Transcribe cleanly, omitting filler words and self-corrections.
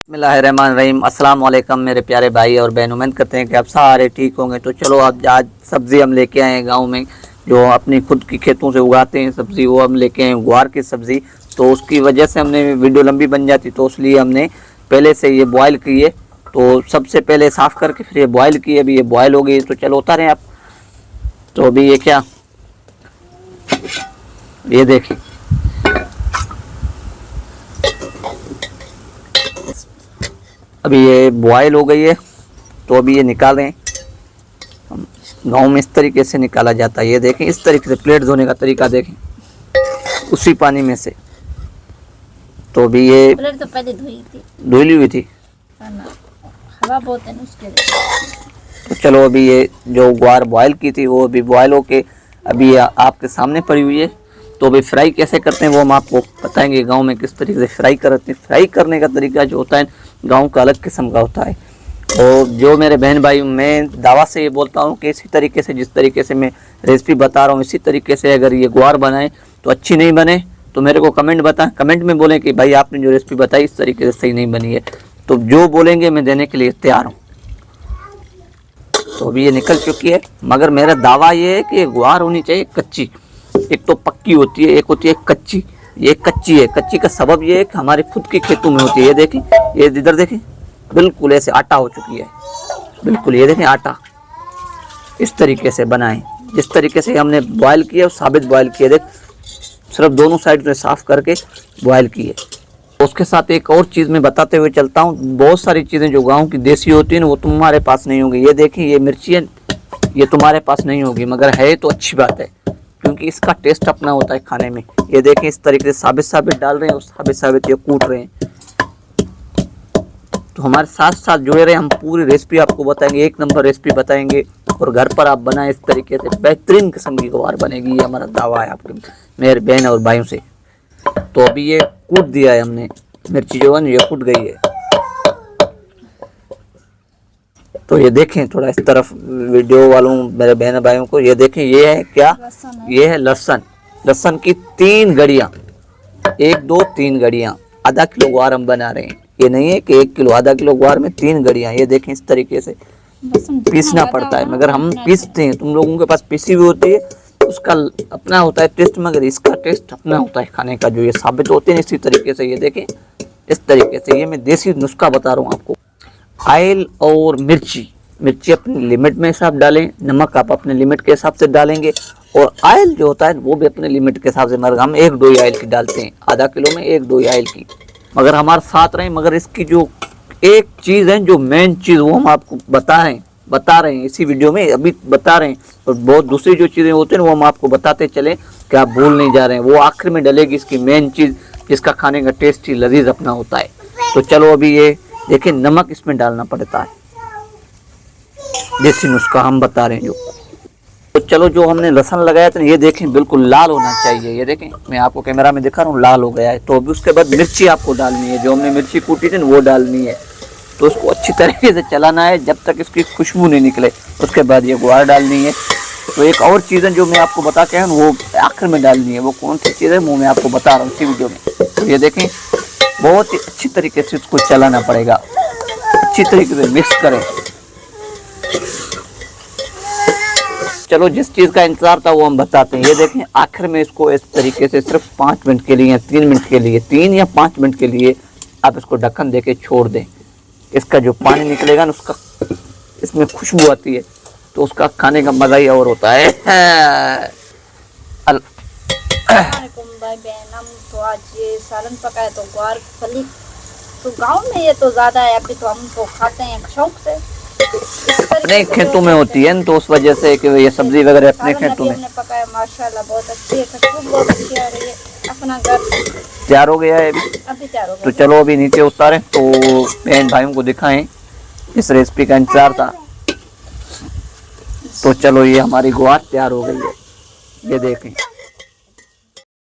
बिस्मिल्लाहिर्रहमानिर्रहीम। अस्सलाम वालेकुम मेरे प्यारे भाई और बहन, उम्मीद करते हैं कि आप सारे ठीक होंगे। तो चलो आज सब्ज़ी हम लेके आए हैं गांव में, जो अपनी खुद की खेतों से उगाते हैं सब्ज़ी, वो हम लेके आए ग्वार की सब्ज़ी। तो उसकी वजह से हमने वीडियो लंबी बन जाती, तो इसलिए हमने पहले से ये बॉयल किए। तो सबसे पहले साफ़ करके फिर ये बॉयल किए। अभी ये बॉयल हो गई, तो चलो उतारें आप। तो अभी ये क्या, ये देखें, अभी ये बॉयल हो गई है। तो अभी ये निकालें। गांव में इस तरीके से निकाला जाता है। ये देखें, इस तरीके से प्लेट धोने का तरीका देखें, उसी पानी में से। तो अभी ये प्लेट तो पहले धुली हुई थी, हवा बहुत है उसके लिए। तो चलो अभी ये जो ग्वार बॉयल की थी वो अभी बॉयल होके अभी आपके सामने पड़ी हुई है। तो अभी फ्राई कैसे करते हैं वो हम आपको बताएंगे। गांव में किस तरीके से फ्राई करते हैं। फ्राई करने का तरीका जो होता है गांव का अलग किस्म का होता है। और जो मेरे बहन भाई, मैं दावा से ये बोलता हूँ कि इसी तरीके से, जिस तरीके से मैं रेसिपी बता रहा हूँ, इसी तरीके से अगर ये ग्वार बनाए तो अच्छी नहीं बने तो मेरे को कमेंट बताएं। कमेंट में बोलें कि भाई आपने जो रेसिपी बताई इस तरीके से सही नहीं बनी है। तो जो बोलेंगे मैं देने के लिए तैयार हूँ। तो अभी ये निकल चुकी है, मगर मेरा दावा ये है कि ग्वार होनी चाहिए कच्ची। एक तो पक्की होती है, एक होती है कच्ची। ये कच्ची है। कच्ची का सबब ये है कि हमारे खुद के खेतों में होती है। ये देखें, ये इधर देखें, बिल्कुल ऐसे आटा हो चुकी है, बिल्कुल। ये देखें आटा, इस तरीके से बनाएं जिस तरीके से हमने बॉयल किया, साबित बॉयल किया। देख, सिर्फ दोनों साइड से साफ करके बॉयल किए। उसके साथ एक और चीज़ मैं बताते हुए चलता हूँ। बहुत सारी चीज़ें जो गाँव की देसी होती हैं वो तुम्हारे पास नहीं होंगी। ये देखिए, ये मिर्ची है, ये तुम्हारे पास नहीं होगी, मगर है तो अच्छी बात है, क्योंकि इसका टेस्ट अपना होता है खाने में। ये देखें, इस तरीके से साबित साबित डाल रहे हैं और साबित साबित ये कूट रहे हैं। तो हमारे साथ साथ जुड़े रहे, हम पूरी रेसिपी आपको बताएंगे, एक नंबर रेसिपी बताएंगे। और घर पर आप बनाएं इस तरीके से, बेहतरीन किस्म की ग्वार बनेगी। ये हमारा दावा है आपके मेरे बहन और भाइयों से। तो अभी ये कूट दिया है हमने, मिर्ची जो है ना ये कूट गई है। तो ये देखें, थोड़ा इस तरफ वीडियो वालों मेरे बहन भाइयों को, ये देखें, ये है क्या, ये है लहसुन। लहसुन की 3 गड़ियाँ, 1 2 3 गड़ियाँ। आधा किलो ग्वार हम बना रहे हैं। ये नहीं है कि 1 किलो, आधा किलो ग्वार में 3 गड़ियाँ। ये देखें, इस तरीके से पीसना पड़ता है, मगर हम पीसते हैं। तुम लोगों के पास पीसी हुई होती है, उसका अपना होता है टेस्ट, मगर इसका टेस्ट अपना होता है खाने का। जो ये साबित होते हैं इसी तरीके से, ये देखें, इस तरीके से। ये मैं देसी नुस्खा बता रहा हूँ आपको। ऑयल और मिर्ची अपनी लिमिट में हिसाब डालें, नमक आप अपने लिमिट के हिसाब से डालेंगे, और ऑयल जो होता है वो भी अपने लिमिट के हिसाब से। मगर हम 1 2 ऑयल की डालते हैं, आधा किलो में 1 2 ऑयल की। मगर हमारे साथ रहें। मगर इसकी जो एक चीज़ है, जो मेन चीज़, वो हम आपको बता रहे हैं इसी वीडियो में, अभी बता रहे हैं। और बहुत दूसरी जो चीज़ें होती हैं वो हम आपको बताते चले कि आप भूल नहीं जा रहे हैं। वो आखिर में डलेगी इसकी मेन चीज़, जिसका खाने का टेस्ट ही लजीज अपना होता है। तो चलो अभी ये देखिए, नमक इसमें डालना पड़ता है, देसी नुस्खा हम बता रहे हैं जो। तो चलो, जो हमने लहसुन लगाया था ये देखें, बिल्कुल लाल होना चाहिए। ये देखें, मैं आपको कैमरा में दिखा रहा हूँ, लाल हो गया है। तो अभी उसके बाद मिर्ची आपको डालनी है, जो हमने मिर्ची कूटी थी वो डालनी है। तो उसको अच्छी तरीके से चलाना है जब तक इसकी खुशबू नहीं निकले। उसके बाद ये ग्वार डालनी है। तो एक और चीज़ है जो मैं आपको बता के आया, वो आखिर में डालनी है। वो कौन सी चीज़ है वो मैं आपको बता रहा हूँ इसी वीडियो में। तो ये देखें, बहुत ही अच्छी तरीके से इसको चलाना पड़ेगा, अच्छी तरीके से मिक्स करें। चलो, जिस चीज़ का इंतजार था वो हम बताते हैं। ये देखें, आखिर में इसको इस तरीके से सिर्फ 5 मिनट के लिए या 3 मिनट के लिए, 3 या 5 मिनट के लिए आप इसको ढक्कन देके छोड़ दें। इसका जो पानी निकलेगा ना, उसका इसमें खुशबू आती है, तो उसका खाने का मज़ा ही और होता है। भाई बहन, हम तो आज ये सालन पकाए तो ग्वार फली, तो गांव में ये तो ज़्यादा है। अभी तो हम तो खाते हैं शौक से, नहीं खेतों में होती है, तो उस वजह से कि ये सब्जी वगैरह अपने खेतों में पकाया। माशाल्लाह बहुत अच्छी है, खुशबू बहुत अच्छी आ रही है। अपना घर तैयार हो गया है अभी तैयार हो गया। तो चलो अभी नीचे उतारें, तो बहन भाइयों को दिखाएं। इस रेसिपी का इंतजार था। तो चलो, ये हमारी ग्वार तैयार हो गई है, ये देखें।